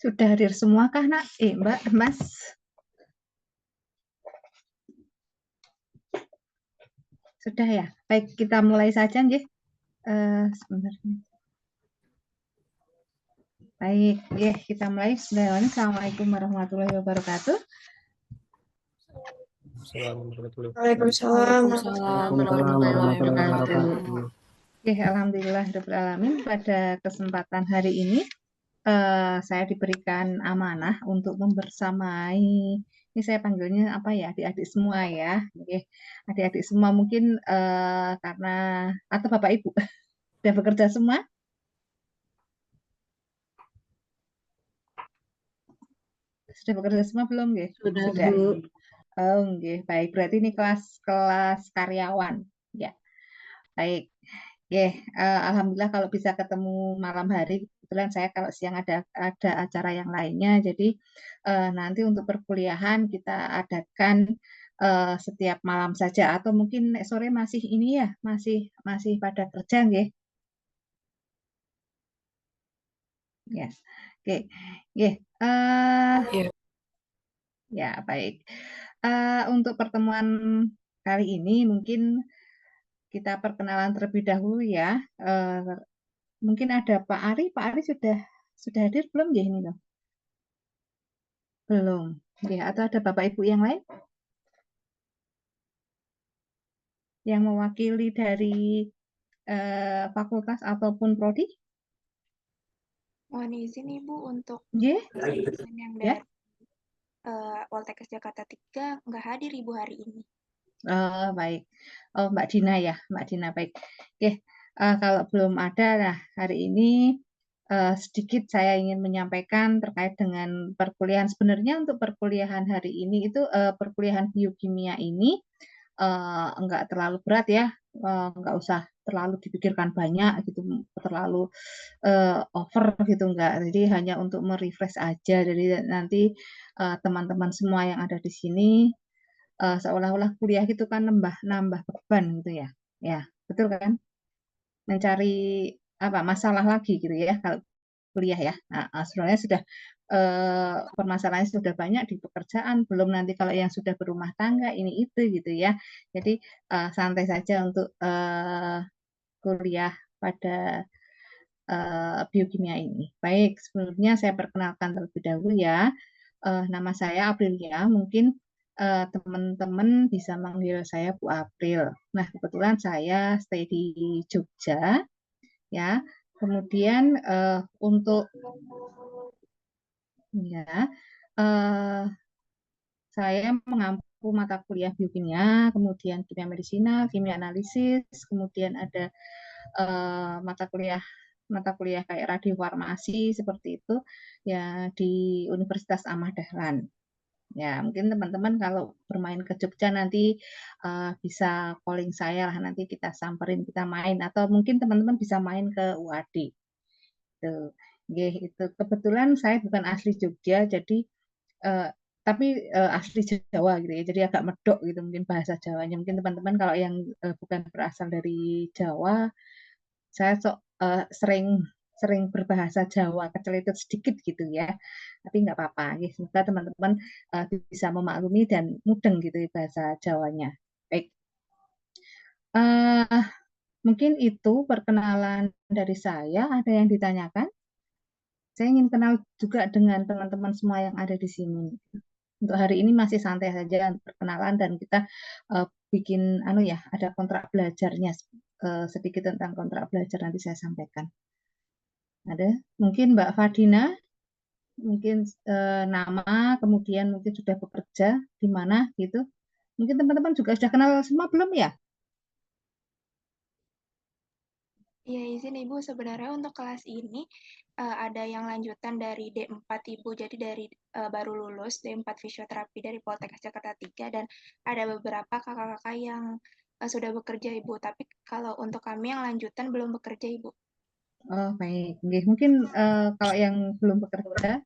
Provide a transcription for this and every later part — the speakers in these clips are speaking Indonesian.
Sudah hadir semua kah, Nak? Mbak, Mas? Sudah ya? Baik, kita mulai saja, nggih. Sebentar. Baik, nggih, kita mulai. Assalamualaikum warahmatullahi wabarakatuh. Waalaikumsalam warahmatullahi wabarakatuh. Oke, alhamdulillahirrahmanirrahim. Pada kesempatan hari ini, saya diberikan amanah untuk membersamai, ini saya panggilnya apa ya, adik-adik semua ya. Oke, adik-adik semua mungkin karena, atau Bapak Ibu, sudah bekerja semua? Sudah bekerja semua belum, nggih? Sudah, Bu. Oh, nggih, baik. Berarti ini kelas karyawan. Ya, baik. Alhamdulillah kalau bisa ketemu malam hari. Kebetulan saya kalau siang ada acara yang lainnya. Jadi nanti untuk perkuliahan kita adakan setiap malam saja, atau mungkin sore masih ini ya, masih pada kerja, nggih. Ya, oke. Nggih. Ya. Ya, baik. Untuk pertemuan kali ini mungkin kita perkenalan terlebih dahulu ya. Mungkin ada Pak Ari. Pak Ari sudah hadir belum ya ini loh? Belum. Ya, atau ada Bapak Ibu yang lain yang mewakili dari fakultas ataupun prodi? Mohon izin Ibu untuk Nggih. yang Ya. dari Poltekkes Jakarta 3 nggak hadir Ibu hari ini. Baik. Oh, Mbak Dina ya, Mbak Dina, baik. Oke, kalau belum ada, nah hari ini sedikit saya ingin menyampaikan terkait dengan perkuliahan. Sebenarnya untuk perkuliahan hari ini itu perkuliahan biokimia ini enggak terlalu berat ya, enggak usah terlalu dipikirkan banyak gitu, terlalu over gitu enggak. Jadi hanya untuk merefresh aja. Jadi nanti teman-teman semua yang ada di sini seolah-olah kuliah gitu kan nambah beban gitu ya. Ya, betul kan? Mencari apa masalah lagi gitu ya kalau kuliah ya. Nah, sebenarnya sudah permasalahannya sudah banyak di pekerjaan, belum nanti kalau yang sudah berumah tangga ini itu gitu ya. Jadi santai saja untuk kuliah pada biokimia ini. Baik, sebelumnya saya perkenalkan terlebih dahulu ya. Nama saya Aprilia, mungkin teman-teman bisa manggil saya Bu April. Nah, kebetulan saya stay di Jogja, ya. Kemudian untuk ya, saya mengampu mata kuliah biokimia, kemudian kimia medisina, kimia analisis, kemudian ada mata kuliah kayak radiofarmasi seperti itu ya di Universitas Ahmad Dahlan. Ya, mungkin teman-teman kalau bermain ke Jogja nanti bisa calling saya lah, nanti kita samperin, kita main, atau mungkin teman-teman bisa main ke UAD. Tuh. Itu kebetulan saya bukan asli Jogja, jadi eh, tapi asli Jawa gitu ya. Jadi agak medok gitu mungkin bahasa Jawanya. Mungkin teman-teman kalau yang bukan berasal dari Jawa, saya sering sering berbahasa Jawa kecelilit sedikit gitu ya, tapi nggak apa-apa. Semoga teman-teman bisa memaklumi dan mudeng gitu ya bahasa Jawanya. Baik, uh, mungkin itu perkenalan dari saya. Ada yang ditanyakan? Saya ingin kenal juga dengan teman-teman semua yang ada di sini. Untuk hari ini masih santai saja perkenalan, dan kita bikin ya, ada kontrak belajarnya, sedikit tentang kontrak belajar nanti saya sampaikan. Ada mungkin Mbak Fadina, mungkin nama, kemudian mungkin sudah bekerja di mana gitu. Mungkin teman-teman juga sudah kenal semua belum ya? Ya izin Ibu, sebenarnya untuk kelas ini ada yang lanjutan dari D4 Ibu, jadi dari baru lulus D4 fisioterapi dari Poltekkes Jakarta 3, dan ada beberapa kakak-kakak yang sudah bekerja Ibu, tapi kalau untuk kami yang lanjutan belum bekerja Ibu. Oh baik, mungkin kalau yang belum bekerja,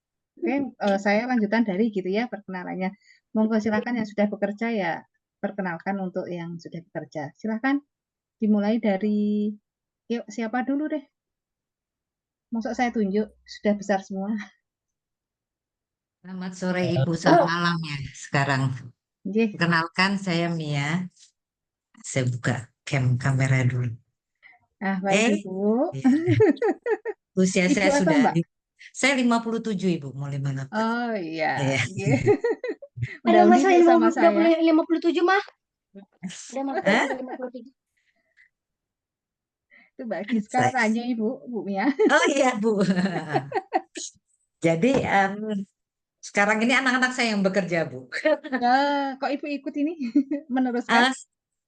saya lanjutan dari gitu ya perkenalannya. Monggo silakan yang sudah bekerja ya perkenalkan untuk yang sudah bekerja. Silakan dimulai dari yuk siapa dulu deh. Masuk saya tunjuk sudah besar semua. Selamat sore Ibu, selamat malam ya sekarang. Nggih. Perkenalkan saya Mia. Saya buka kamera dulu. Baik Ibu. Ya. Usia Ibu saya atau sudah, Mbak? saya 57 Ibu, mau 58. Oh iya, Ya. nggih. Ada Mudah-mudahan masa Ibu sama saya. 57 mah. Ada masa Hah? 57. Itu Mbak Giska tanya Ibu, Bu Mia. Oh iya Bu. Jadi sekarang ini anak-anak saya yang bekerja Bu. Kok Ibu ikut ini meneruskan?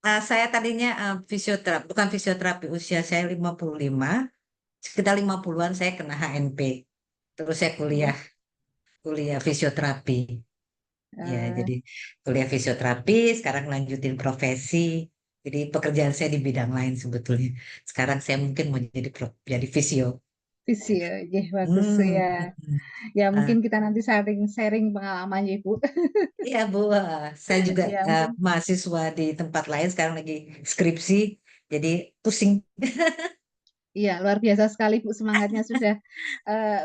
Saya tadinya bukan fisioterapi, usia saya 55, sekitar 50-an saya kena HNP. Terus saya kuliah fisioterapi. Ya, jadi kuliah fisioterapi, sekarang lanjutin profesi. Jadi pekerjaan saya di bidang lain sebetulnya. Sekarang saya mungkin mau jadi fisio. Fisio, nggih bagus ya. Ya Ah, mungkin kita nanti sharing pengalaman ya Ibu. iya Bu, saya juga Ya mungkin. mahasiswa di tempat lain, sekarang lagi skripsi, jadi pusing. Iya, luar biasa sekali Bu, semangatnya sudah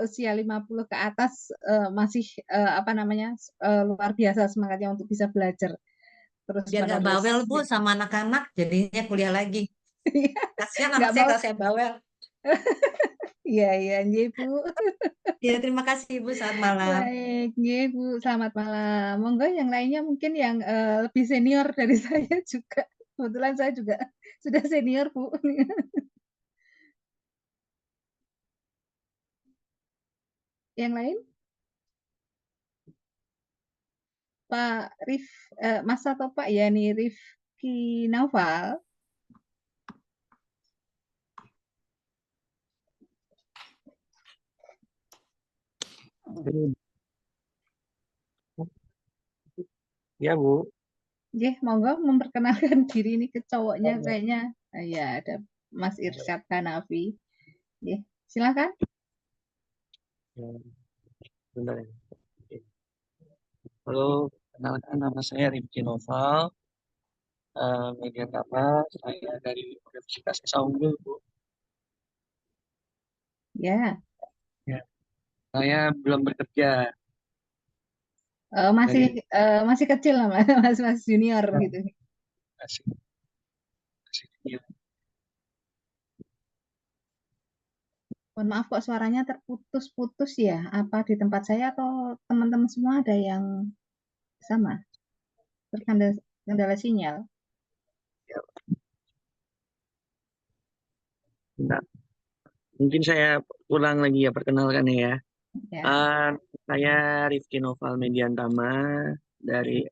usia 50 ke atas masih apa namanya, luar biasa semangatnya untuk bisa belajar Biar nggak terus-menerus. bawel Bu sama anak-anak, jadinya kuliah lagi. Kasihan anak Nggak saya mau. kalau saya bawel. Iya, iya, nggih Bu. Ya, terima kasih Ibu, selamat malam. Baik, nggih Bu, selamat malam. Monggo yang lainnya mungkin yang lebih senior dari saya juga. Kebetulan saya juga sudah senior Bu. Yang lain? Pak Mas atau Pak Yani Rifki Naufal. Ya Bu. Nggih, monggo memperkenalkan diri ini ke cowoknya kayaknya. Ya, ada Mas Irsyad Hanafi. Nggih, silakan. Bentar ya. Halo, kenalkan nama saya Rifki Noval. Media apa? Saya dari Universitas Esa Unggul, Bu. Ya, Ya. Saya belum bekerja. masih Dari masih kecil lah, Mas, Mas junior gitu. masih, masih kecil. Mohon maaf kok suaranya terputus-putus ya. Apa di tempat saya atau teman-teman semua ada yang sama? Terkendala sinyal. Ya. Bentar. Mungkin saya ulang lagi ya, perkenalkan ya. Ya. Saya Rifki Noval Mediantama dari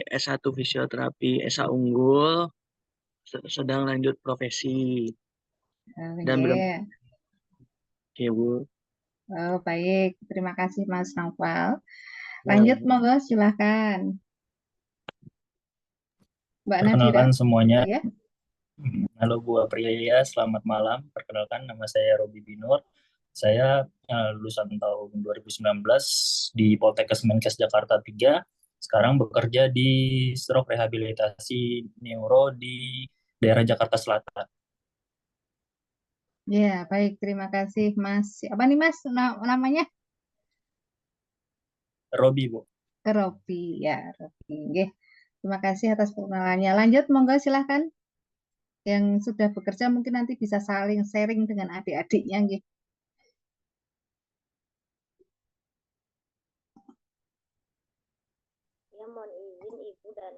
S1 Fisioterapi Esa Unggul, sedang lanjut profesi dan belum. Ya. Ya Bu. Oh, baik. Terima kasih Mas Naufal. Ya. Lanjut, monggo silakan. Mbak Nadira. Perkenalkan semuanya. Ya. Halo Bu Aprilia, selamat malam. Perkenalkan nama saya Robi Binur. Saya lulusan tahun 2019 di Poltekkes Menkes Jakarta 3. Sekarang bekerja di stroke rehabilitasi neuro di daerah Jakarta Selatan. Ya, baik. Terima kasih Mas. Apa nih Mas namanya? Robi, Bu. Robi. Ya, Robi. Nggih. Terima kasih atas perkenalannya. Lanjut, monggo silahkan. Yang sudah bekerja mungkin nanti bisa saling sharing dengan adik-adiknya. Nggih. Ya, mohon izin Ibu dan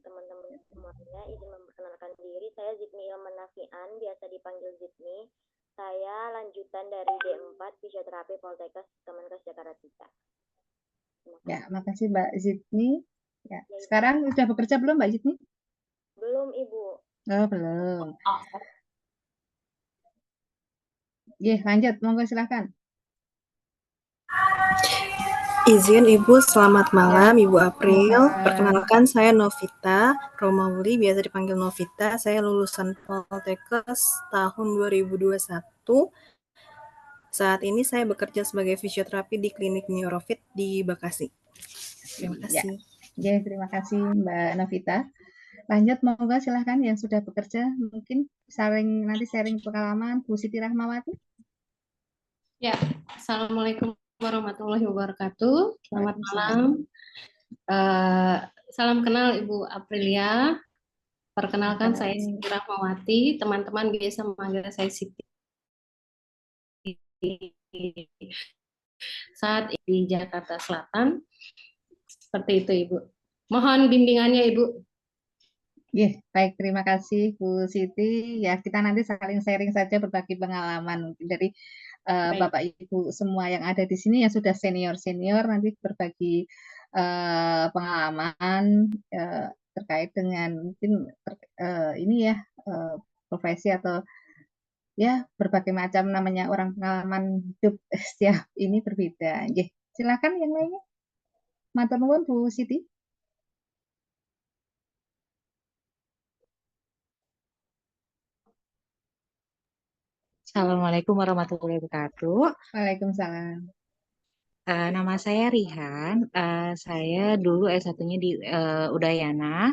teman-teman semuanya, izin memperkenalkan diri. Saya Zidni Ilman Nafian, biasa dipanggil Zidni. Saya lanjutan dari D4 Fisioterapi Poltekkes Kemenkes Jakarta 3. Ya, makasih Mbak Zidni. Ya. Sekarang sudah bekerja belum Mbak Zidni? Belum Ibu. Oh, belum. Lanjut, monggo silahkan. Izin Ibu, selamat malam Ibu April. Perkenalkan saya Novita Romauli, biasa dipanggil Novita. Saya lulusan Poltekkes tahun 2021. Saat ini saya bekerja sebagai fisioterapi di klinik Neurofit di Bekasi. Terima kasih. Ya, terima kasih Mbak Novita. Lanjut, monggo silahkan yang sudah bekerja mungkin nanti sharing pengalaman Bu Siti Rahmawati. Ya, Assalamualaikum warahmatullahi wabarakatuh. Selamat Waalaikumsalam. malam. Salam kenal Ibu Aprilia. Perkenalkan saya Siti Rahmawati. Teman-teman biasa memanggil saya Siti. Saat ini di Jakarta Selatan. Seperti itu Ibu. Mohon bimbingannya Ibu. Baik, terima kasih Bu Siti. Ya, kita nanti saling sharing saja, berbagi pengalaman mungkin dari Bapak Ibu semua yang ada di sini yang sudah senior-senior, nanti berbagi pengalaman terkait dengan mungkin ini ya profesi atau ya berbagai macam, namanya orang pengalaman hidup setiap ini berbeda. Silakan yang lainnya. Matur nuwun Bu Siti. Assalamualaikum warahmatullahi wabarakatuh. Waalaikumsalam. Nama saya Rihan. Saya dulu S1-nya di Udayana.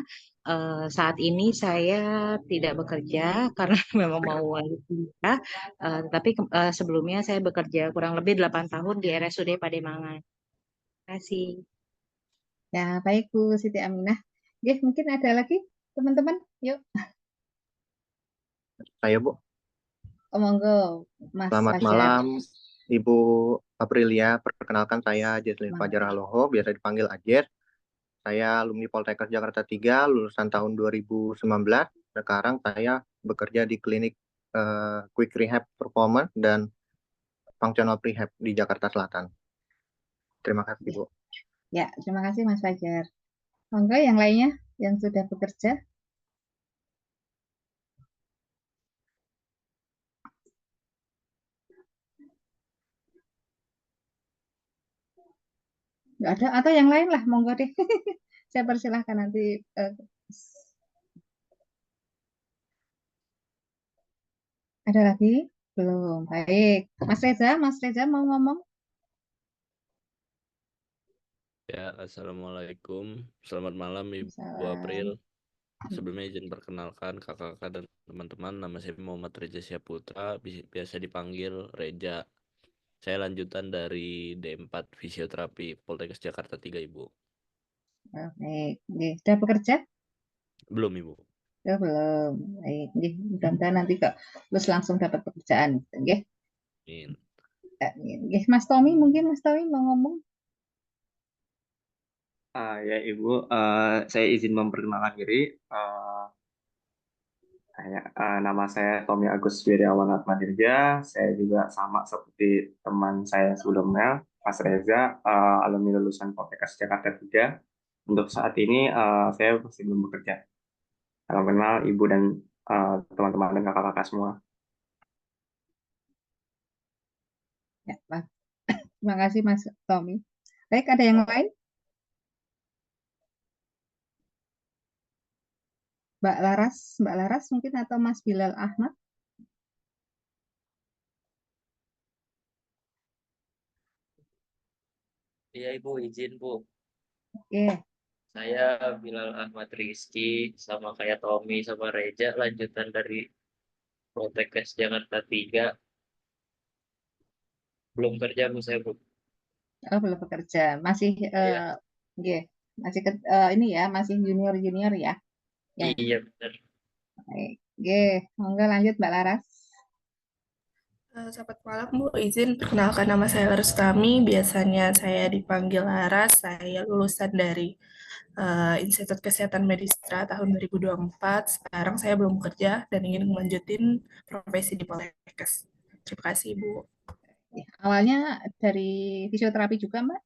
Saat ini saya tidak bekerja karena memang mau lanjut kuliah. Tapi sebelumnya saya bekerja kurang lebih 8 tahun di RSUD Pademangan. Terima kasih. Ya, baik Bu Siti Aminah. Mungkin ada lagi teman-teman. Yuk. Ayo Bu. Monggo, Mas Selamat Fajar. malam, Ibu Aprilia. Perkenalkan saya Jesslyn Fajar Haloho, biasa dipanggil Ajer. Saya alumni Poltekkes Jakarta 3, lulusan tahun 2019. Sekarang saya bekerja di klinik Quick Rehab Performance dan Functional Rehab di Jakarta Selatan. Terima kasih, Bu. Ya, terima kasih Mas Fajar. Monggo yang lainnya yang sudah bekerja. Nggak ada, atau yang lain lah, monggo deh. Saya persilahkan nanti. Ada lagi? Belum. Baik. Mas Reza mau ngomong? Ya, Assalamualaikum. Selamat malam Ibu April. Sebelumnya izin perkenalkan kakak-kakak dan teman-teman. Nama saya Muhammad Reza Syaputra, biasa dipanggil Reja. Saya lanjutan dari D4 Fisioterapi Poltekkes Jakarta 3, Ibu. Baik. Sudah bekerja? Belum, Ibu. Belum. Baik. Mudah-mudahan nanti kok terus langsung dapat pekerjaan. Mas Tommy, mungkin Mas Tommy mau ngomong? Ya Ibu, saya izin memperkenalkan diri. Nama saya Tommy Agus Wiriawan Atmadirja. Saya juga sama seperti teman saya sebelumnya, Mas Reza, alumni lulusan Poltekkes Jakarta 3. Untuk saat ini saya masih belum bekerja. Salam kenal Ibu dan teman-teman dan kakak-kakak semua. Ya, Pak. Terima kasih Mas Tommy. Baik, ada yang lain? Mbak Laras mungkin, atau Mas Bilal Ahmad? Iya Ibu, izin Bu. Oke. Saya Bilal Ahmad Rizky, sama kayak Tommy sama Reja, lanjutan dari Poltekkes Jakarta 3. Belum kerja Bu saya Bu. Oh, belum bekerja. Masih masih ini ya, masih junior ya. Iya benar. Baik. Monggo lanjut Mbak Laras. Selamat malam Bu, izin perkenalkan nama saya Larustami, biasanya saya dipanggil Laras, saya lulusan dari Institut Kesehatan Medistra tahun 2024, sekarang saya belum bekerja dan ingin melanjutin profesi di Poltekkes. Terima kasih Bu. Awalnya dari fisioterapi juga Mbak?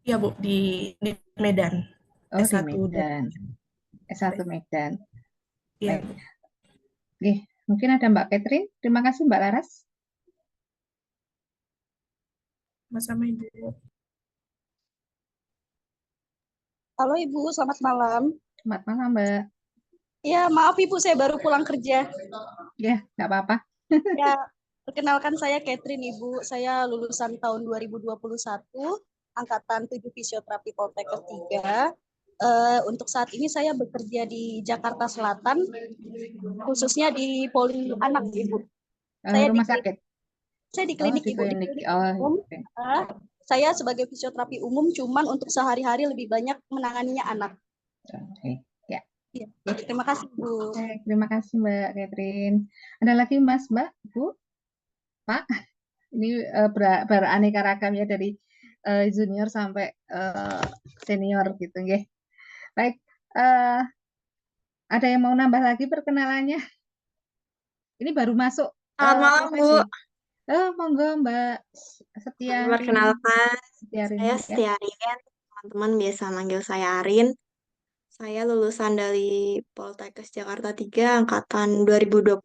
Iya Bu, di Medan. Oh, S1 di Medan. S1 Medan. Iya. Mungkin ada Mbak Catherine. Terima kasih Mbak Laras. Sama-sama Ibu. Halo Ibu, selamat malam. Selamat malam Mbak. Ya, maaf Ibu, saya baru pulang kerja. Ya, nggak apa-apa. Ya, perkenalkan saya Catherine Ibu. Saya lulusan tahun 2021, angkatan 7 fisioterapi Poltekkes 3. Untuk saat ini saya bekerja di Jakarta Selatan, khususnya di Poli Anak Ibu. Saya rumah sakit. Saya di Oh, klinik di Ibu, di klinik. klinik Oh, umum. oke. Saya sebagai fisioterapi umum, cuman untuk sehari-hari lebih banyak menanganinya anak. Oke. Ya. Ya. Terima kasih, Bu. Baik, terima kasih Mbak Catherine. Ada lagi Mas, Mbak, Bu, Pak? Ini beraneka ragam ya dari junior sampai senior gitu, nggih. Baik, ada yang mau nambah lagi perkenalannya? Ini baru masuk Selamat malam, Bu. profesi. Oh, monggo Mbak Setiarin. Perkenalkan, Setiarin saya ya. Setiarin. Teman-teman biasa manggil saya Arin. Saya lulusan dari Poltekkes Jakarta 3 angkatan 2021.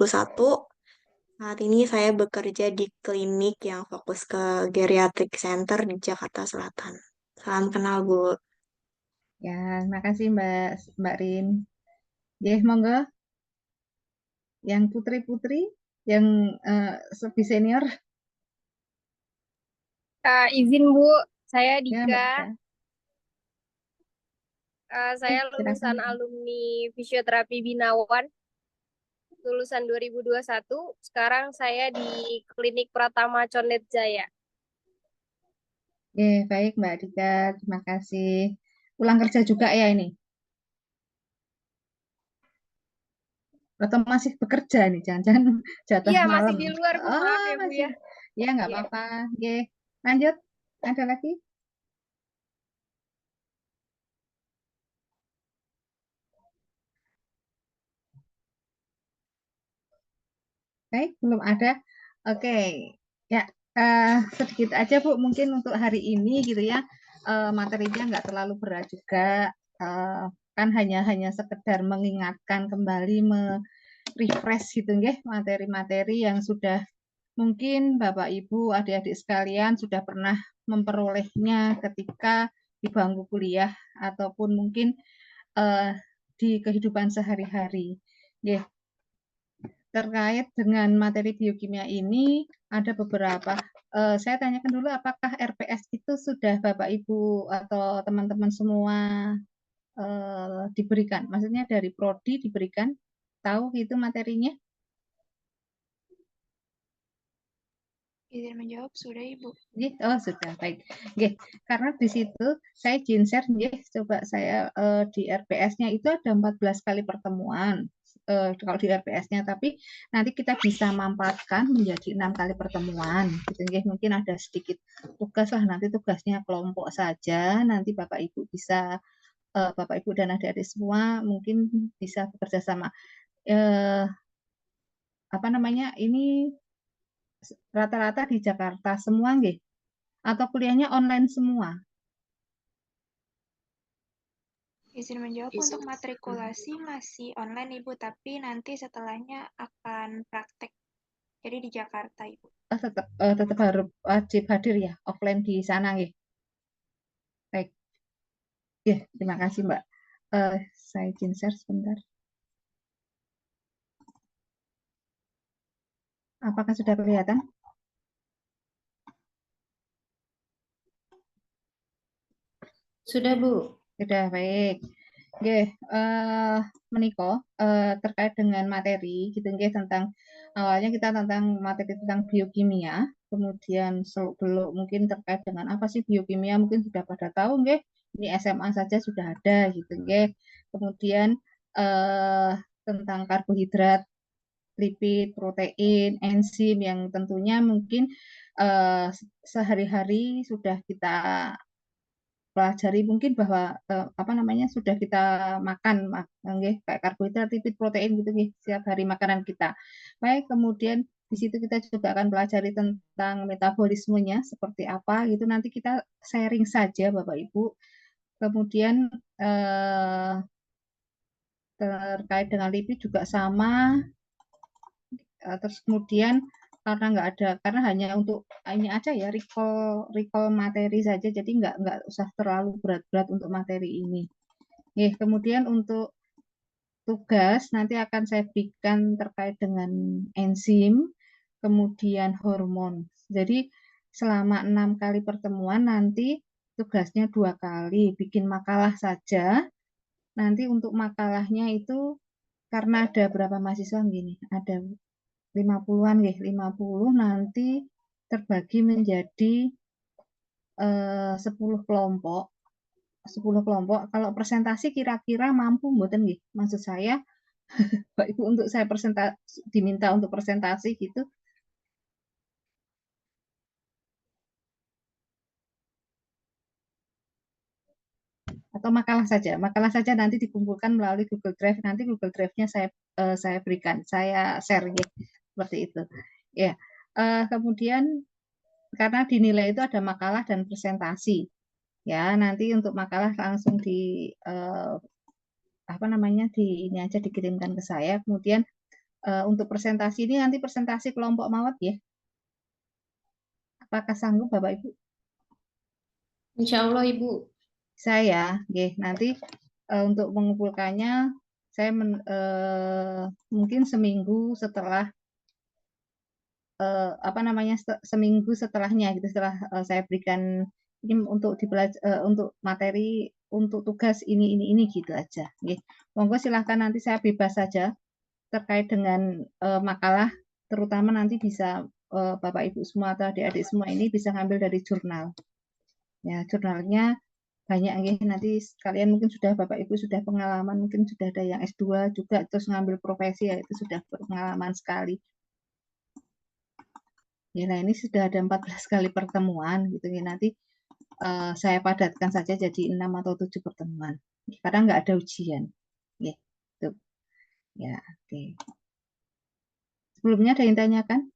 Saat ini saya bekerja di klinik yang fokus ke geriatric center di Jakarta Selatan. Salam kenal, Bu. Ya, makasih Mbak Rin. Ya, monggo. Yang putri-putri, yang lebih senior. Izin Bu, saya Ya, Mbak Dika. Dika. Saya lulusan silakan. alumni fisioterapi Binawan, lulusan 2021. Sekarang saya di Klinik Pratama Condet Jaya. Baik Mbak Dika, terima kasih. Pulang kerja juga ya ini? Atau masih bekerja nih? Jangan-jangan jatah Iya, malam. masih di luar Bu, maaf ya Bu masih. ya. Ya, nggak Iya. apa-apa. Lanjut. Ada lagi? Baik, belum ada. Oke, ya sedikit aja Bu, mungkin untuk hari ini gitu ya, materinya nggak terlalu berat juga, kan hanya sekedar mengingatkan kembali, refresh gitu nggih, materi-materi yang sudah mungkin Bapak Ibu, adik-adik sekalian sudah pernah memperolehnya ketika di bangku kuliah ataupun mungkin di kehidupan sehari-hari. Nggih. Terkait dengan materi biokimia ini ada beberapa. Saya tanyakan dulu, apakah RPS itu sudah Bapak Ibu atau teman-teman semua diberikan? Maksudnya dari prodi diberikan, tahu gitu materinya? Izin menjawab, sudah Ibu. Oh, sudah, baik. Karena di situ saya izin share, coba saya di RPS-nya itu ada 14 kali pertemuan. Kalau di RPS-nya, tapi nanti kita bisa manfaatkan menjadi 6 kali pertemuan. Gitu, mungkin ada sedikit tugas lah, nanti tugasnya kelompok saja. Nanti Bapak Ibu bisa, Bapak Ibu dan adik-adik semua mungkin bisa bekerja sama. Apa namanya? Ini rata-rata di Jakarta semua, nggih? Atau kuliahnya online semua? Izin menjawab, untuk matrikulasi masih online Ibu, tapi nanti setelahnya akan praktek. Jadi di Jakarta Ibu. Tetap harus wajib hadir ya, offline di sana nggih. Baik. Terima kasih Mbak. Saya izin share sebentar. Apakah sudah kelihatan? Sudah, Bu. Sudah, baik. Menika terkait dengan materi gitu nggih, tentang awalnya kita tentang materi tentang biokimia, kemudian seluk-beluk mungkin terkait dengan apa sih biokimia, mungkin sudah pada tahu nggih. Ini SMA saja sudah ada gitu nggih. Kemudian tentang karbohidrat, lipid, protein, enzim yang tentunya mungkin sehari-hari sudah kita pelajari, mungkin bahwa apa namanya sudah kita makan, kayak karbohidrat, lipid, protein gitu nih setiap hari makanan kita. Baik, kemudian di situ kita juga akan pelajari tentang metabolismenya seperti apa gitu. Nanti kita sharing saja Bapak Ibu. Kemudian terkait dengan lipid juga sama. Terus kemudian karena hanya untuk ini aja ya, recall materi saja, jadi nggak usah terlalu berat-berat untuk materi ini. Kemudian untuk tugas nanti akan saya berikan terkait dengan enzim, kemudian hormon. Jadi selama 6 kali pertemuan nanti tugasnya 2 kali, bikin makalah saja. Nanti untuk makalahnya itu karena ada berapa mahasiswa gini, ada 50-an 50 nanti terbagi menjadi 10 kelompok. 10 kelompok. Kalau presentasi kira-kira mampu mboten nggih? Maksud saya Bapak Ibu untuk saya diminta untuk presentasi gitu. Atau makalah saja nanti dikumpulkan melalui Google Drive. Nanti Google Drive-nya saya berikan, saya share ya, seperti itu. Ya, kemudian karena dinilai itu ada makalah dan presentasi. Ya, nanti untuk makalah langsung di apa namanya di ini aja dikirimkan ke saya. Kemudian untuk presentasi ini nanti presentasi kelompok mawat ya. Apakah sanggup Bapak Ibu? Insya Allah Ibu. Saya, nanti untuk mengumpulkannya saya mungkin seminggu setelah apa namanya seminggu setelahnya gitu, setelah saya berikan ini untuk untuk materi untuk tugas ini gitu aja. Monggo silahkan, nanti saya bebas saja terkait dengan makalah, terutama nanti bisa Bapak Ibu semua atau adik-adik semua ini bisa ngambil dari jurnal. Ya, jurnalnya banyak nanti sekalian mungkin sudah Bapak Ibu sudah pengalaman, mungkin sudah ada yang S2 juga terus ngambil profesi, ya itu sudah pengalaman sekali. Ya, nah ini sudah ada 14 kali pertemuan gitu ya. Nanti saya padatkan saja jadi 6 atau 7 pertemuan. Karena nggak ada ujian. Ya, tuh. Ya, oke. Sebelumnya ada yang tanyakan?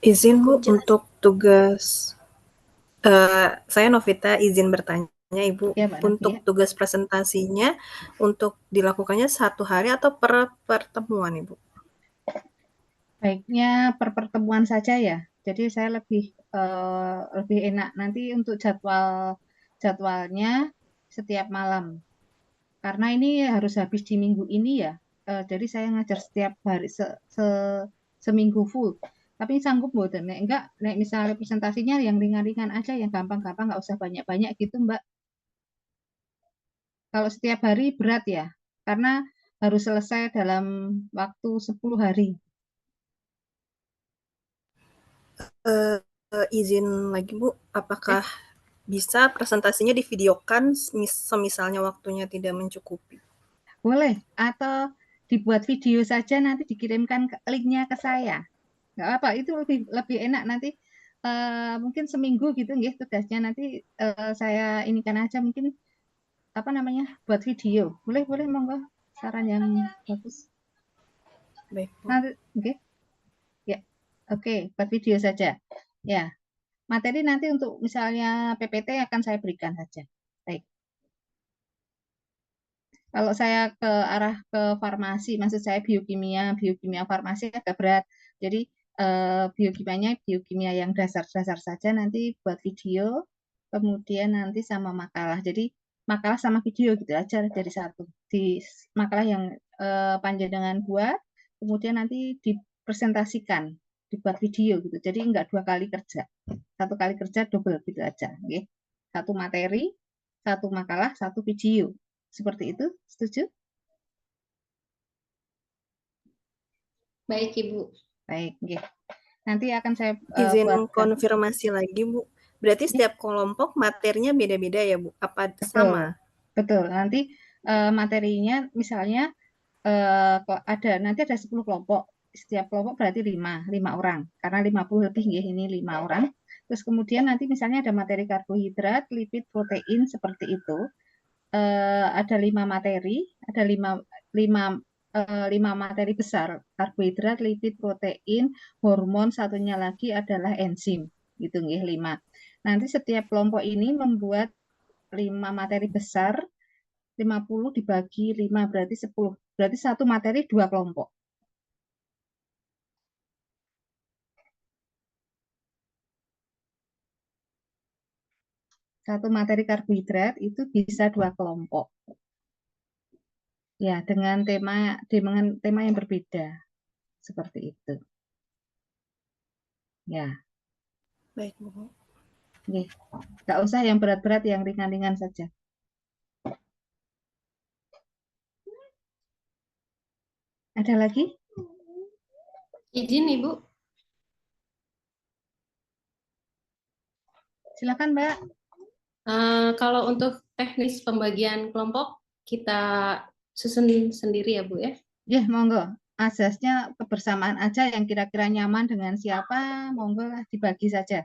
Izin Bu untuk tugas. Saya Novita izin bertanya Ibu, ya, Mbak untuk Novia. tugas presentasinya untuk dilakukannya 1 hari atau per pertemuan Ibu? Baiknya per pertemuan saja ya. Jadi saya lebih enak nanti untuk jadwalnya setiap malam. Karena ini harus habis di minggu ini ya. Jadi saya ngajar setiap hari seminggu full. Tapi sanggup mboten? Nek enggak, nek misalnya presentasinya yang ringan-ringan aja, yang gampang-gampang, nggak usah banyak-banyak gitu, Mbak. Kalau setiap hari berat ya, karena harus selesai dalam waktu 10 hari. Izin lagi Bu, apakah bisa presentasinya divideokan semisalnya waktunya tidak mencukupi? Boleh, atau dibuat video saja nanti dikirimkan linknya ke saya. Nggak apa, itu lebih enak nanti. Mungkin seminggu gitu nggih tugasnya, nanti saya inikan aja mungkin apa namanya buat video. Boleh monggo, saran yang bagus. Baik, Bu. Nanti ya, oke, buat video saja. Ya, materi nanti untuk misalnya PPT akan saya berikan saja. Baik. Kalau saya ke arah ke farmasi, maksud saya biokimia farmasi agak berat. Jadi biokimia yang dasar-dasar saja nanti buat video, kemudian nanti sama makalah. Jadi makalah sama video gitu aja jadi satu. Di makalah yang panjenengan buat, kemudian nanti dipresentasikan, dibuat video gitu. Jadi enggak 2 kali kerja. 1 kali kerja double gitu aja, nggih. 1 materi, 1 makalah, 1 video. Seperti itu, setuju? Baik Ibu. Baik, nggih. Nanti akan saya Izin buatkan. konfirmasi lagi Bu. Berarti setiap kelompok materinya beda-beda ya Bu? Apa sama? Betul. Nanti materinya misalnya nanti ada 10 kelompok. Setiap kelompok berarti 5 orang. Karena 50 lebih ya, ini 5 orang. Terus kemudian nanti misalnya ada materi karbohidrat, lipid, protein seperti itu. Ada 5 materi, ada 5 materi besar, karbohidrat, lipid, protein, hormon, satunya lagi adalah enzim, gitu nggih 5. Nanti setiap kelompok ini membuat 5 materi besar, 50 dibagi 5 berarti 10. Berarti 1 materi 2 kelompok. Satu materi karbohidrat itu bisa 2 kelompok. Ya, dengan tema yang berbeda. Seperti itu. Ya. Baik, Bu. Nggak usah yang berat-berat, yang ringan-ringan saja. Ada lagi? Izin Ibu. Silakan Mbak. Kalau untuk teknis pembagian kelompok kita susun sendiri ya Bu ya. Ya, monggo. Asasnya kebersamaan aja yang kira-kira nyaman dengan siapa, monggo lah dibagi saja.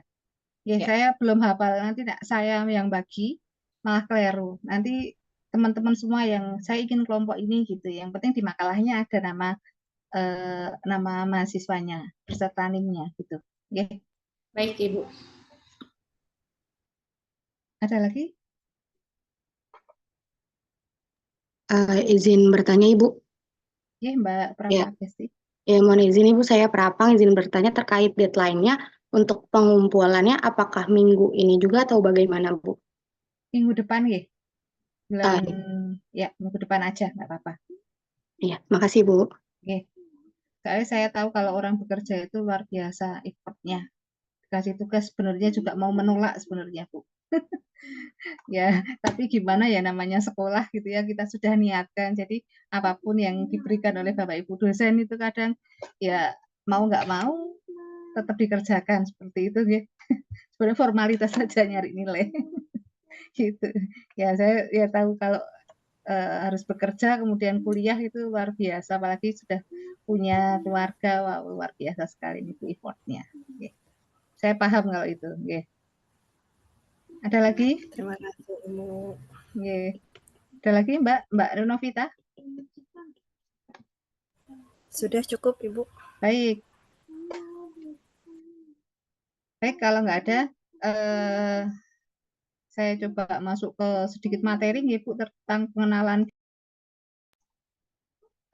Ya, saya belum hafal, nanti saya yang bagi, malah keliru. Nanti teman-teman semua yang saya ingin kelompok ini gitu. Yang penting di makalahnya ada nama mahasiswanya, beserta NIM-nya gitu. Ya. Baik Ibu. Ada lagi? Izin bertanya Ibu. Ya, Mbak Prapa Besti. Ya, mohon izin Ibu, saya Prapang izin bertanya terkait deadline-nya untuk pengumpulannya apakah minggu ini juga atau bagaimana Bu? Minggu depan ya? Ya, minggu depan aja, nggak apa-apa. Iya, makasih Bu. Oke. Soalnya saya tahu kalau orang bekerja itu luar biasa effortnya. Kasih tugas sebenarnya juga mau menolak sebenarnya Bu. Ya, tapi gimana ya namanya sekolah gitu ya, kita sudah niatkan. Jadi apapun yang diberikan oleh Bapak Ibu dosen itu kadang ya mau nggak mau tetap dikerjakan seperti itu ya. Sebenarnya formalitas saja nyari nilai. Gitu. Ya saya ya tahu kalau harus bekerja kemudian kuliah itu luar biasa, apalagi sudah punya keluarga, wah, luar biasa sekali itu effortnya. Okay. Saya paham kalau itu. Okay. Ada lagi? Terima kasih Ibu. Okay. Ada lagi Mbak Renovita? Sudah cukup Ibu. Baik. Baik, kalau nggak ada, saya coba masuk ke sedikit materi Ibu tentang pengenalan.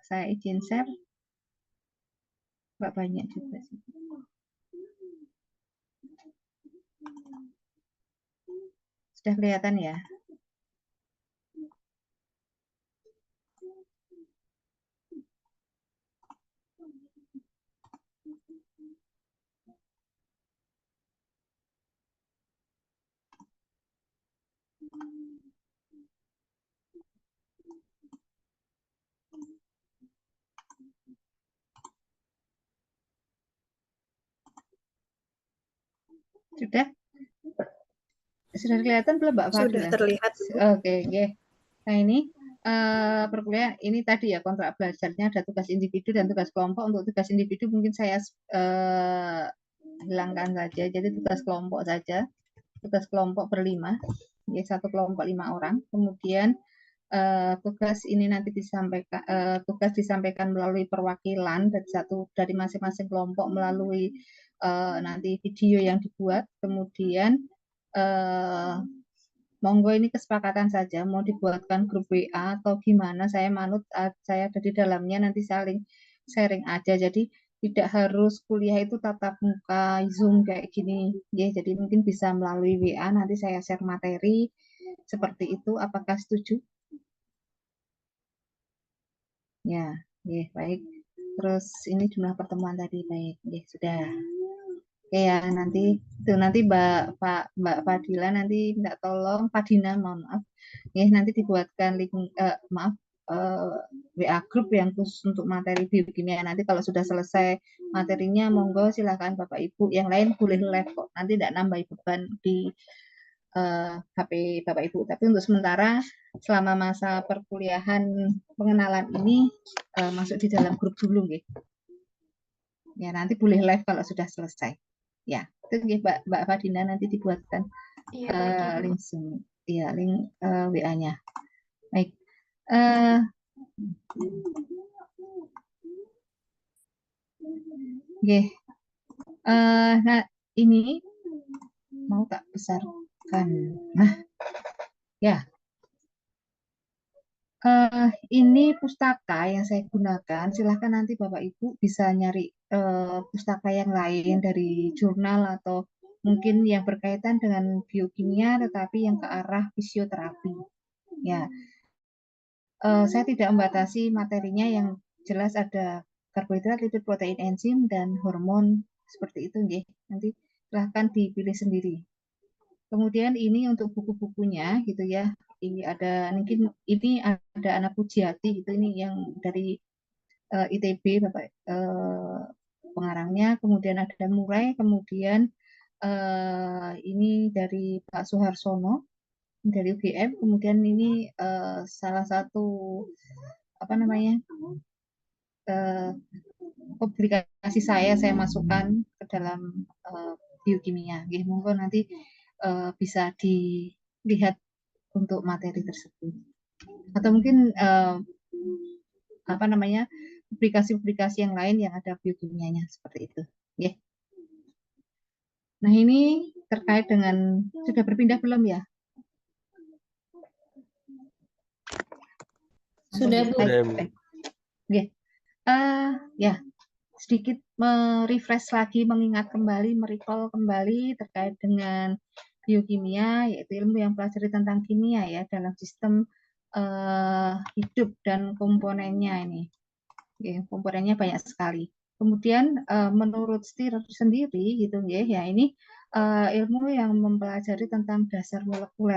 Saya izin share. Nggak banyak juga sih. Sudah kelihatan ya? Sudah? Sudah kelihatan belum Mbak Fadila? Sudah terlihat. Oke, okay. Nah ini perkuliahan ini tadi ya kontrak belajarnya ada tugas individu dan tugas kelompok. Untuk tugas individu mungkin saya hilangkan saja. Jadi tugas kelompok saja. Tugas kelompok berlima, ya satu kelompok 5 orang. Kemudian tugas ini nanti disampaikan melalui perwakilan dari masing-masing kelompok melalui nanti video yang dibuat. Kemudian monggo ini kesepakatan saja, mau dibuatkan grup WA atau gimana, saya manut, saya ada di dalamnya, nanti saling sharing aja. Jadi tidak harus kuliah itu tatap muka, Zoom kayak gini. Ya, jadi mungkin bisa melalui WA, nanti saya share materi seperti itu. Apakah setuju? Ya, baik. Terus ini jumlah pertemuan tadi, baik. Ya, sudah. Oke ya, nanti Mbak Fadila nanti minta tolong Fadina, mohon maaf. Ya, nanti dibuatkan link WA grup yang khusus untuk materi biokimia. Nanti kalau sudah selesai materinya, monggo silakan Bapak Ibu. Yang lain boleh live kok. Nanti tidak nambah beban di HP Bapak Ibu. Tapi untuk sementara selama masa perkuliahan pengenalan ini masuk di dalam grup dulu, gitu. Ya, nanti boleh live kalau sudah selesai. Ya, itu Mbak Fadina nanti dibuatkan link Zoom, ya link WA-nya. Baik. Nah ini mau tak besarkan. Nah, ya. Ini pustaka yang saya gunakan. Silahkan nanti Bapak Ibu bisa nyari pustaka yang lain dari jurnal atau mungkin yang berkaitan dengan biokimia, tetapi yang ke arah fisioterapi. Ya, saya tidak membatasi materinya, yang jelas ada karbohidrat, lipid, protein, enzim, dan hormon seperti itu, nggih. Nanti silahkan dipilih sendiri. Kemudian ini untuk buku-bukunya, gitu ya. Ini ada mungkin ini ada Anak Pujiati, gitu, ini yang dari ITB Bapak pengarangnya, kemudian ada Murai, kemudian ini dari Pak Suharsono dari UGM, kemudian ini salah satu apa namanya publikasi saya masukkan ke dalam biokimia. Monggo nanti bisa dilihat untuk materi tersebut. Atau mungkin apa namanya publikasi-publikasi yang lain yang ada biokimianya seperti itu. Nah, ini terkait dengan sudah berpindah belum ya? Sudah, Bu. Ya, sedikit merefresh lagi, mengingat kembali, merecall kembali terkait dengan biokimia, yaitu ilmu yang pelajari tentang kimia ya dalam sistem hidup dan komponennya ini. Komponennya banyak sekali. Kemudian menurut Stier sendiri gitu ya ini ilmu yang mempelajari tentang dasar molekul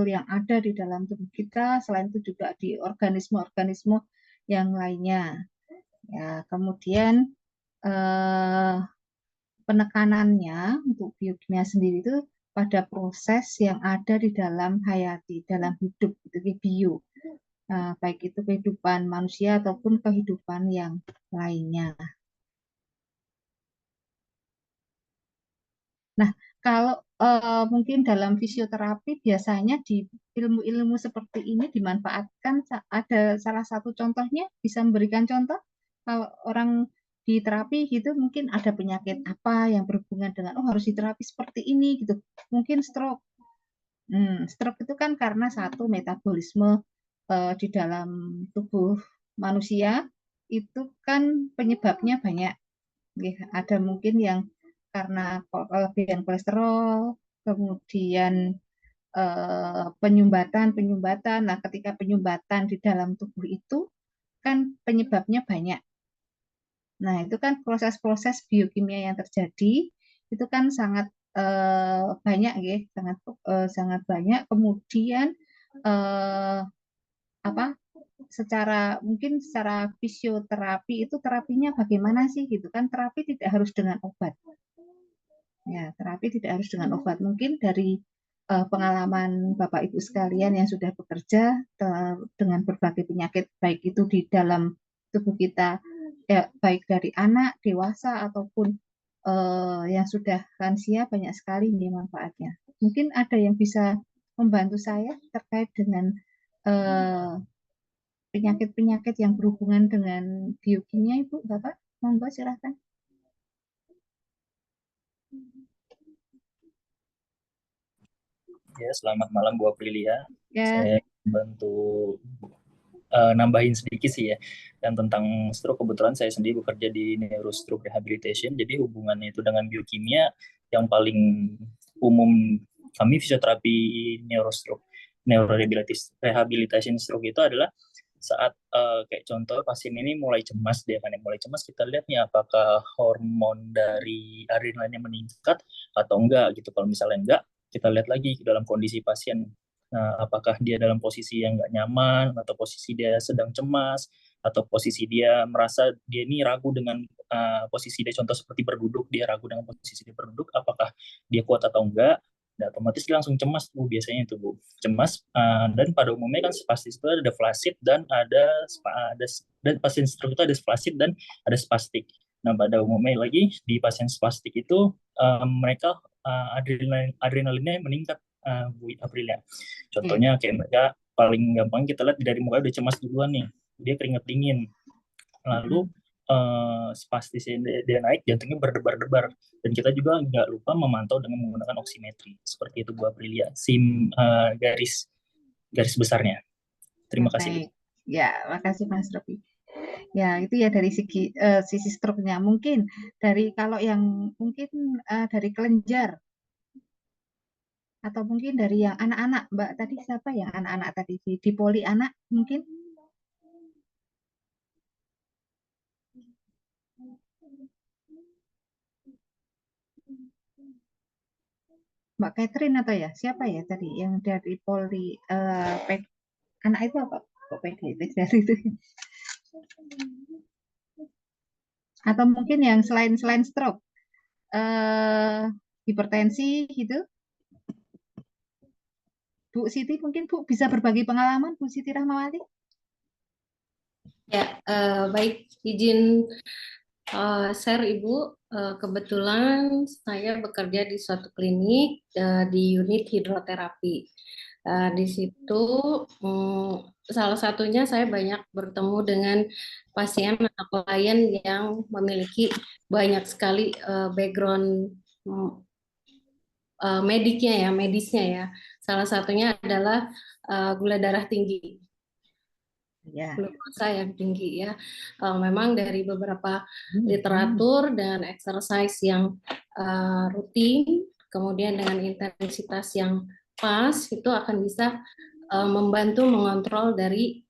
yang ada di dalam tubuh kita, selain itu juga di organisme-organisme yang lainnya. Ya, kemudian penekanannya untuk biokimia sendiri itu pada proses yang ada di dalam hayati, dalam hidup, itu bio. Baik itu kehidupan manusia ataupun kehidupan yang lainnya. Nah, kalau mungkin dalam fisioterapi biasanya di ilmu-ilmu seperti ini dimanfaatkan, ada salah satu contohnya, bisa memberikan contoh kalau orang di terapi gitu mungkin ada penyakit apa yang berhubungan dengan harus diterapi seperti ini gitu, mungkin stroke. Stroke itu kan karena satu metabolisme di dalam tubuh manusia itu kan penyebabnya banyak. Ada mungkin yang karena kelebihan kolesterol, kemudian penyumbatan. Nah, ketika penyumbatan di dalam tubuh itu kan penyebabnya banyak. Nah, itu kan proses-proses biokimia yang terjadi itu kan sangat banyak ya, sangat banyak. Kemudian mungkin secara fisioterapi itu terapinya bagaimana sih gitu kan, terapi tidak harus dengan obat. Ya, terapi tidak harus dengan obat. Mungkin dari pengalaman Bapak Ibu sekalian yang sudah bekerja dengan berbagai penyakit baik itu di dalam tubuh kita, ya, baik dari anak, dewasa ataupun yang sudah lansia, banyak sekali nih manfaatnya. Mungkin ada yang bisa membantu saya terkait dengan penyakit-penyakit yang berhubungan dengan biokimia, Ibu, Bapak? Monggo silakan. Ya, selamat malam Bu Aprilia. Ya. Saya bantu nambahin sedikit sih ya. Dan tentang stroke, kebetulan saya sendiri bekerja di neurostroke rehabilitation, jadi hubungannya itu dengan biokimia yang paling umum kami fisioterapi neurostroke, neurorehabilitation stroke itu adalah saat kayak contoh pasien ini mulai cemas, dia kan mulai cemas, kita lihat nih apakah hormon dari adrenalinnya meningkat atau enggak gitu. Kalau misalnya enggak, kita lihat lagi dalam kondisi pasien, apakah dia dalam posisi yang nggak nyaman, atau posisi dia sedang cemas, atau posisi dia merasa dia ini ragu dengan posisi dia, contoh seperti berduduk, dia ragu dengan posisi dia berduduk, apakah dia kuat atau enggak. Nah, otomatis dia langsung cemas Bu, biasanya itu Bu, cemas. Dan pada umumnya kan spastis itu ada flaccid dan dan pasien stroke itu ada flaccid dan ada spastik. Nah, pada umumnya lagi di pasien spastik itu mereka adrenalinnya meningkat, Bu Aprilia. Contohnya kayak mereka paling gampang kita lihat dari muka udah cemas duluan nih, dia keringat dingin, lalu spastisnya dia naik, jantungnya berdebar-debar, dan kita juga nggak lupa memantau dengan menggunakan oximetri. Seperti itu Bu Aprilia, garis besarnya. Terima kasih. Ya, makasih Mas Robi. Ya, itu ya dari sisi stroke-nya. Mungkin dari kalau yang mungkin dari kelenjar, atau mungkin dari yang anak-anak, Mbak tadi siapa yang anak-anak tadi, di poli anak mungkin? Mbak Catherine atau ya siapa ya tadi yang dari poli anak itu apa kok PDP dari itu? Atau mungkin yang selain stroke, hipertensi gitu. Bu Siti, mungkin Bu bisa berbagi pengalaman, Bu Siti Rahmawati. Ya, baik, izin share Ibu. Kebetulan saya bekerja di suatu klinik di unit hidroterapi. Di situ salah satunya saya banyak bertemu dengan pasien atau klien yang memiliki banyak sekali background medisnya ya. Salah satunya adalah gula darah tinggi. Glukosa yang tinggi ya. Memang dari beberapa literatur dan exercise yang rutin, kemudian dengan intensitas yang pas, itu akan bisa membantu mengontrol dari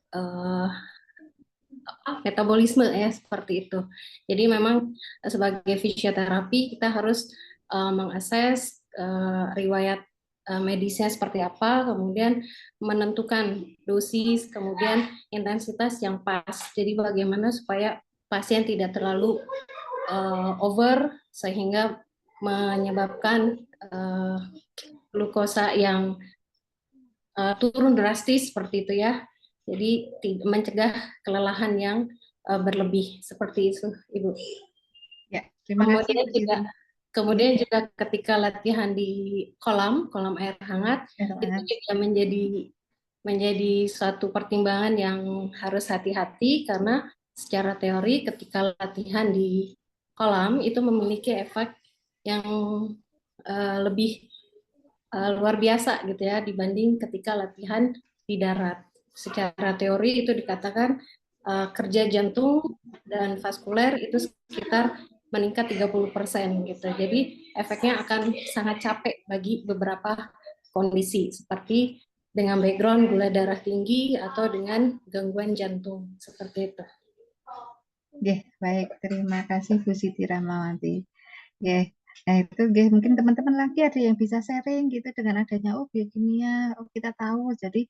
metabolisme ya, seperti itu. Jadi memang sebagai fisioterapi kita harus mengakses riwayat medisnya seperti apa, kemudian menentukan dosis, kemudian intensitas yang pas. Jadi bagaimana supaya pasien tidak terlalu over sehingga menyebabkan glukosa yang turun drastis seperti itu ya. Jadi mencegah kelelahan yang berlebih seperti itu, Ibu. Ya, terima kasih. Kemudian juga ketika latihan di kolam air hangat, itu juga menjadi suatu pertimbangan yang harus hati-hati karena secara teori ketika latihan di kolam itu memiliki efek yang lebih luar biasa gitu ya dibanding ketika latihan di darat. Secara teori itu dikatakan kerja jantung dan vaskuler itu sekitar meningkat 30% gitu. Jadi efeknya akan sangat capek bagi beberapa kondisi seperti dengan background gula darah tinggi atau dengan gangguan jantung seperti itu. Baik, terima kasih Bu Siti Rahmawati. Nah itu mungkin teman-teman lagi ada yang bisa sharing gitu dengan adanya biokimia, kita tahu jadi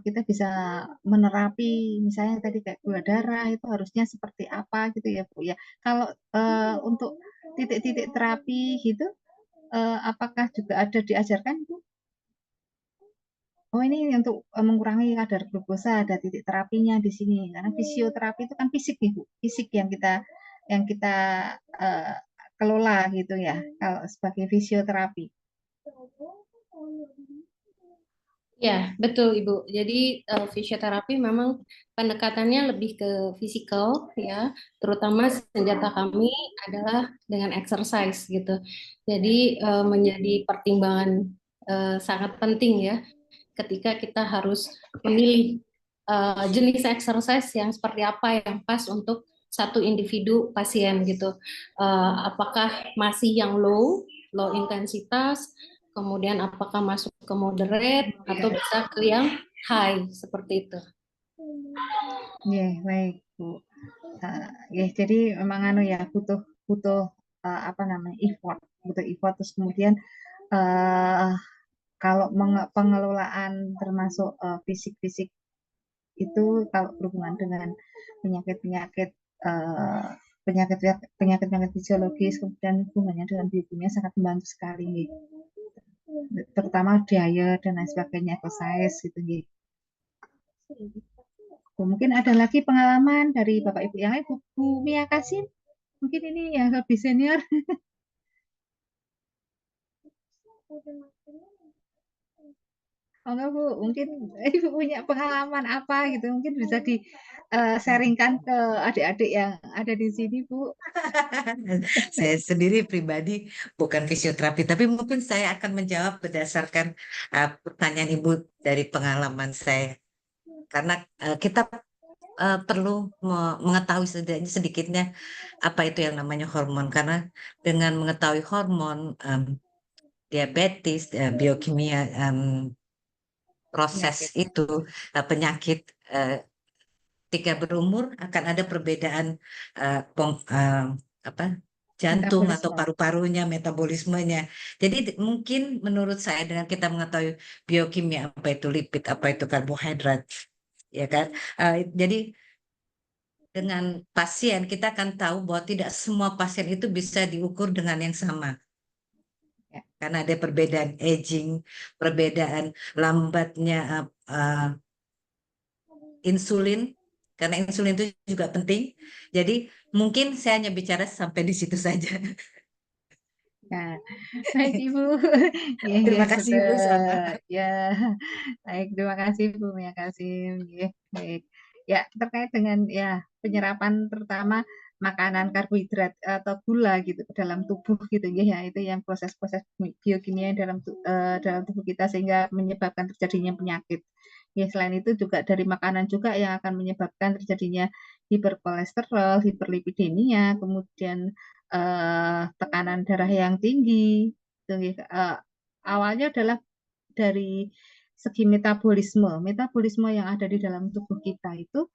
kita bisa menerapi misalnya tadi kayak gula darah itu harusnya seperti apa gitu ya Bu ya. Kalau untuk titik-titik terapi gitu apakah juga ada diajarkan Bu? Oh ini untuk mengurangi kadar glukosa ada titik terapinya di sini karena fisioterapi itu kan fisik nih Bu, fisik yang kita kelola gitu ya kalau sebagai fisioterapi. Ya, betul Ibu. Jadi fisioterapi memang pendekatannya lebih ke fisikal ya, terutama senjata kami adalah dengan exercise gitu. Jadi menjadi pertimbangan sangat penting ya ketika kita harus memilih jenis exercise yang seperti apa yang pas untuk satu individu pasien gitu. Apakah masih yang low intensitas, kemudian apakah masuk ke moderate atau bisa ke yang high seperti itu. Baik Bu. Jadi memang butuh effort, terus kemudian kalau pengelolaan termasuk fisik itu kalau berhubungan dengan penyakit fisiologis kemudian hubungannya dengan biokimia sangat membantu sekali terutama diet dan lain sebagainya, exercise gitu Mungkin ada lagi pengalaman dari Bapak Ibu yang lain, Bu Mia Kasim, mungkin ini yang lebih senior. Oh enggak Bu, mungkin Ibu punya pengalaman apa gitu, mungkin bisa di sharingkan ke adik-adik yang ada di sini Bu. Saya sendiri pribadi bukan fisioterapi, tapi mungkin saya akan menjawab berdasarkan pertanyaan Ibu dari pengalaman saya. Karena kita perlu mengetahui sedikitnya apa itu yang namanya hormon. Karena dengan mengetahui hormon, diabetes, biokimia, proses itu, penyakit ketika berumur akan ada perbedaan jantung atau paru-parunya, metabolismenya. Jadi mungkin menurut saya dengan kita mengetahui biokimia apa itu lipid, apa itu karbohidrat, ya kan. Jadi dengan pasien, kita akan tahu bahwa tidak semua pasien itu bisa diukur dengan yang sama. Ya, karena ada perbedaan aging, perbedaan lambatnya insulin, karena insulin itu juga penting. Jadi mungkin saya hanya bicara sampai di situ saja. Nah, baik Ibu. Ya, Terima ya kasih Ibu, sudah. selamat. Ya, baik. Terima kasih Bu Mia Kasim. Ya, baik. Ya, terkait dengan ya penyerapan terutama makanan karbohidrat atau gula gitu ke dalam tubuh gitu ya, itu yang proses-proses biokimia dalam tubuh kita sehingga menyebabkan terjadinya penyakit. Ya, selain itu juga dari makanan juga yang akan menyebabkan terjadinya hiperkolesterol, hiperlipidemia, kemudian tekanan darah yang tinggi. Awalnya adalah dari segi metabolisme. Metabolisme yang ada di dalam tubuh kita itu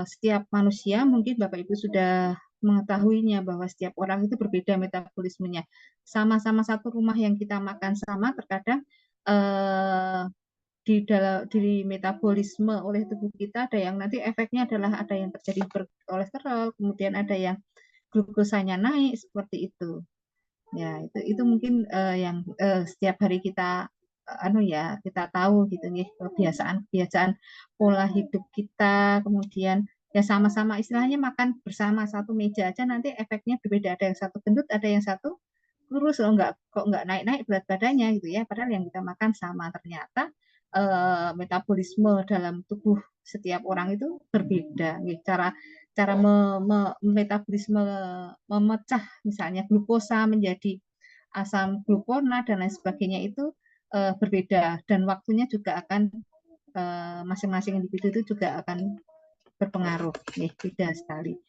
setiap manusia, mungkin Bapak Ibu sudah mengetahuinya bahwa setiap orang itu berbeda metabolismenya. Sama-sama satu rumah yang kita makan sama, terkadang di metabolisme oleh tubuh kita ada yang nanti efeknya adalah ada yang terjadi berkolesterol, kemudian ada yang glukosanya naik seperti itu. Ya, itu mungkin yang setiap hari kita kita tahu gitu nih kebiasaan pola hidup kita, kemudian ya sama-sama istilahnya makan bersama satu meja aja nanti efeknya berbeda, ada yang satu gendut, ada yang satu kurus, kok nggak naik-naik berat badannya gitu ya, padahal yang kita makan sama. Ternyata metabolisme dalam tubuh setiap orang itu berbeda nih, cara metabolisme memecah misalnya glukosa menjadi asam glukona dan lain sebagainya itu berbeda, dan waktunya juga akan masing-masing individu itu juga akan berpengaruh nih, beda sekali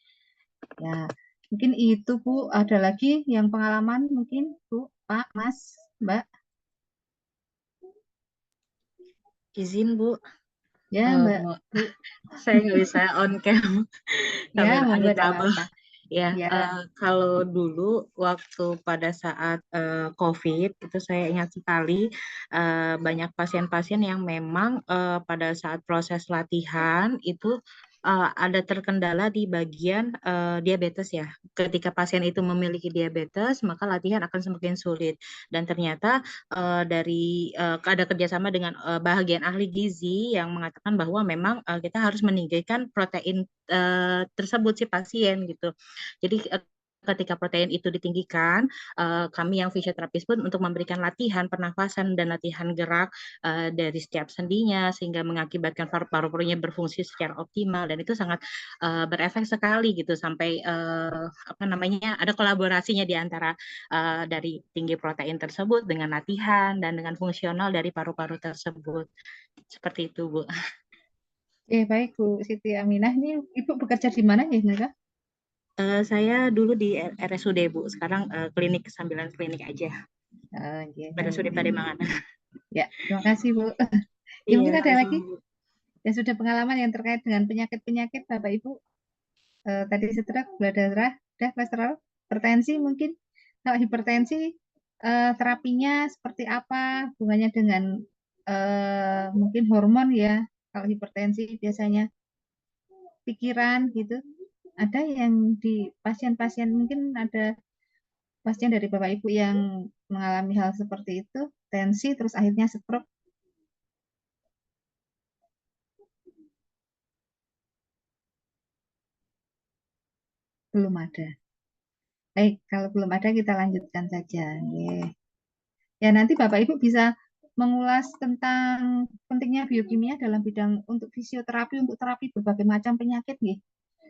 ya. Mungkin itu Bu, ada lagi yang pengalaman mungkin Bu, Pak, Mas, Mbak? Izin Bu, Ya Mbak. Bu, saya nggak bisa on cam, Ya, kamera ada monggo, tidak trouble. apa-apa. Ya, Ya. kalau dulu waktu pada saat COVID itu saya ingat sekali banyak pasien-pasien yang memang pada saat proses latihan itu ada terkendala di bagian diabetes ya. Ketika pasien itu memiliki diabetes, maka latihan akan semakin sulit. Dan ternyata dari ada kerjasama dengan bagian ahli gizi yang mengatakan bahwa memang kita harus meninggikan protein tersebut si pasien gitu. Jadi ketika protein itu ditinggikan, kami yang fisioterapis pun untuk memberikan latihan pernafasan dan latihan gerak dari setiap sendinya sehingga mengakibatkan paru-parunya berfungsi secara optimal, dan itu sangat berefek sekali gitu sampai ada kolaborasinya di antara dari tinggi protein tersebut dengan latihan dan dengan fungsional dari paru-paru tersebut. Seperti itu, Bu. Baik Bu Siti Aminah, ini Ibu bekerja di mana ya, Nara? Saya dulu di RSUD Bu, sekarang klinik sambilan klinik aja. RSUD Pademangan. Ya, terima kasih Bu. Ya, mungkin ada lagi yang sudah pengalaman yang terkait dengan penyakit-penyakit Bapak Ibu. Tadi stroke, gula darah, kolesterol, hipertensi mungkin. Kalau hipertensi terapinya seperti apa? Hubungannya dengan mungkin hormon ya. Kalau hipertensi biasanya pikiran gitu. Ada yang di pasien-pasien, mungkin ada pasien dari Bapak Ibu yang mengalami hal seperti itu, tensi terus akhirnya stroke. Belum ada. Baik, kalau belum ada kita lanjutkan saja. Ya, nanti Bapak Ibu bisa mengulas tentang pentingnya biokimia dalam bidang untuk fisioterapi, untuk terapi berbagai macam penyakit nih.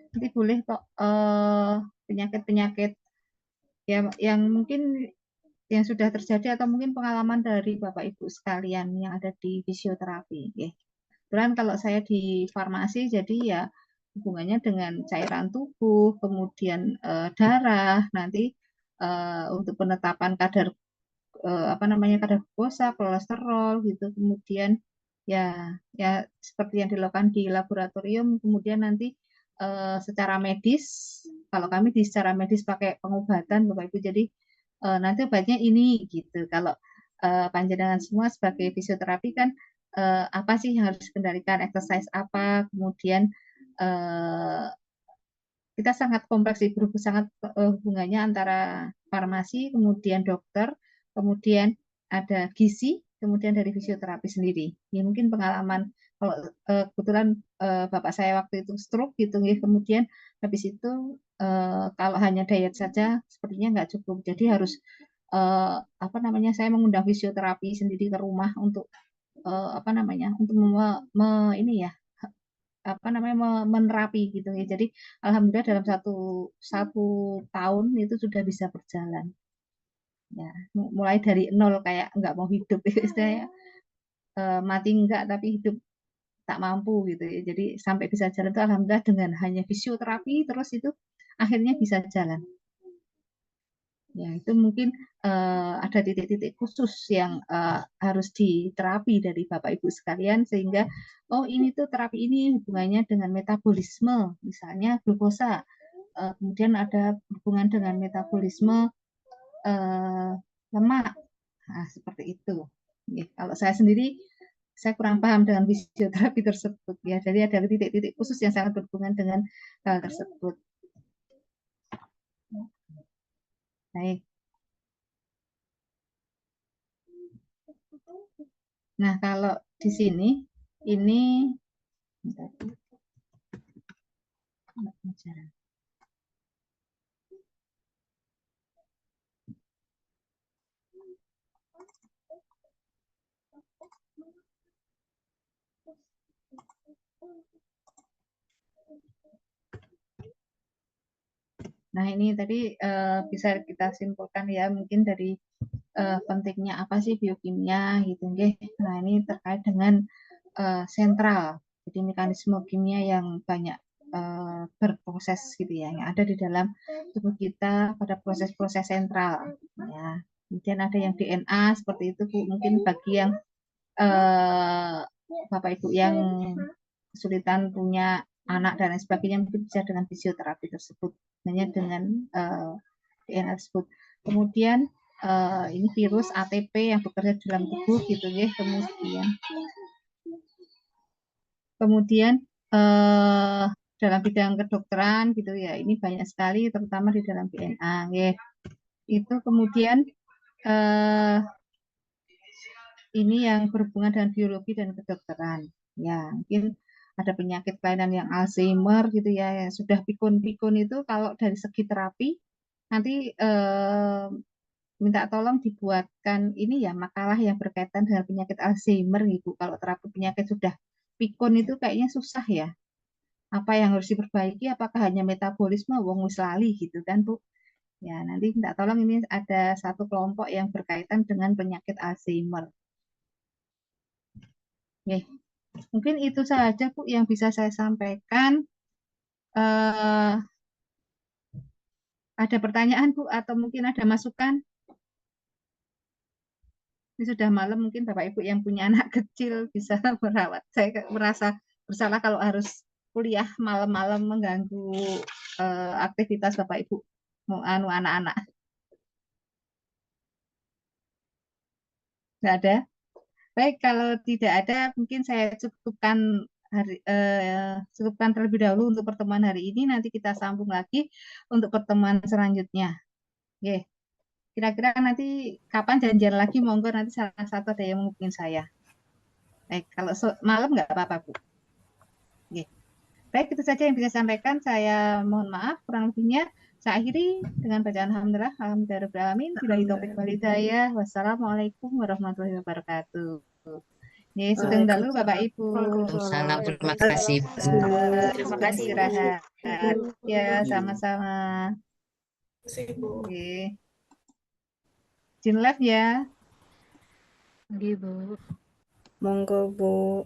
Nanti boleh kok penyakit-penyakit yang mungkin yang sudah terjadi atau mungkin pengalaman dari Bapak Ibu sekalian yang ada di fisioterapi. Kebetulan kalau saya di farmasi, jadi ya hubungannya dengan cairan tubuh, kemudian darah, nanti untuk penetapan kadar kadar glukosa, kolesterol gitu, kemudian ya seperti yang dilakukan di laboratorium, kemudian nanti secara medis, kalau kami secara medis pakai pengobatan Bapak Ibu, jadi nanti obatnya ini gitu. Kalau panjenengan semua sebagai fisioterapi kan apa sih yang harus dikendalikan, exercise apa, kemudian kita sangat kompleks sih, sangat hubungannya antara farmasi, kemudian dokter, kemudian ada gizi, kemudian dari fisioterapi sendiri. Ya mungkin pengalaman kalau kebetulan bapak saya waktu itu stroke gitu ya, kemudian habis itu kalau hanya diet saja sepertinya nggak cukup. Jadi harus apa namanya, saya mengundang fisioterapi sendiri ke rumah untuk apa namanya, untuk ini ya, apa namanya, menerapi gitu ya. Jadi alhamdulillah dalam satu tahun itu sudah bisa berjalan. Ya, mulai dari nol kayak nggak mau hidup istilahnya, mati enggak tapi hidup tak mampu gitu ya. Jadi sampai bisa jalan itu alhamdulillah dengan hanya fisioterapi terus itu akhirnya bisa jalan. Ya, itu mungkin ada titik-titik khusus yang harus diterapi dari Bapak Ibu sekalian sehingga oh ini tuh terapi ini hubungannya dengan metabolisme, misalnya glukosa. Kemudian ada hubungan dengan metabolisme lemak. Nah, seperti itu. Ya, kalau saya sendiri saya kurang paham dengan fisioterapi tersebut ya. Jadi ada titik-titik khusus yang sangat berhubungan dengan hal tersebut. Baik. Nah, kalau di sini ini nah ini tadi bisa kita simpulkan ya, mungkin dari pentingnya apa sih biokimia gitu nggih. Nah, ini terkait dengan sentral. Jadi mekanisme kimia yang banyak berproses gitu ya, yang ada di dalam tubuh kita pada proses-proses sentral ya. Kemudian ada yang DNA seperti itu Bu. Mungkin bagi yang Bapak Ibu yang kesulitan punya anak dan lain sebagainya mungkin bisa dengan fisioterapi tersebut, hanya dengan DNA tersebut. Kemudian ini virus ATP yang bekerja dalam tubuh gitu ya. Kemudian dalam bidang kedokteran gitu ya, ini banyak sekali terutama di dalam DNA ya. Itu kemudian ini yang berhubungan dengan biologi dan kedokteran ya. Mungkin ada penyakit kelainan yang Alzheimer gitu ya, yang sudah pikun-pikun itu kalau dari segi terapi nanti minta tolong dibuatkan ini ya makalah yang berkaitan dengan penyakit Alzheimer Ibu. Kalau terapi penyakit sudah pikun itu kayaknya susah ya. Apa yang harus diperbaiki? Apakah hanya metabolisme wong wis lali gitu kan Bu? Ya, nanti minta tolong ini ada satu kelompok yang berkaitan dengan penyakit Alzheimer. Oke. Mungkin itu saja Bu yang bisa saya sampaikan. Ada pertanyaan Bu atau mungkin ada masukan? Ini sudah malam, mungkin Bapak Ibu yang punya anak kecil bisa merawat. Saya merasa bersalah kalau harus kuliah malam-malam mengganggu aktivitas Bapak Ibu anak-anak. Nggak ada? Baik, kalau tidak ada mungkin saya cukupkan cukupkan terlebih dahulu untuk pertemuan hari ini. Nanti kita sambung lagi untuk pertemuan selanjutnya. Oke. Kira-kira nanti kapan janjian lagi, monggo nanti salah satu ada yang menghubungi saya. Baik, kalau malam nggak apa-apa Bu. Oke. Baik, itu saja yang bisa saya sampaikan. Saya mohon maaf kurang lebihnya. Saya akhiri dengan bacaan alhamdulillah, alhamdulillahirabbil alamin. Billahi taufik wal hidayah. Wassalamualaikum warahmatullahi wabarakatuh. Ya, sugeng dalu Bapak Ibu. Salam, terima kasih. Terima kasih istirahat. Ya, sama-sama. Oke. Izin live ya. Monggo Bu.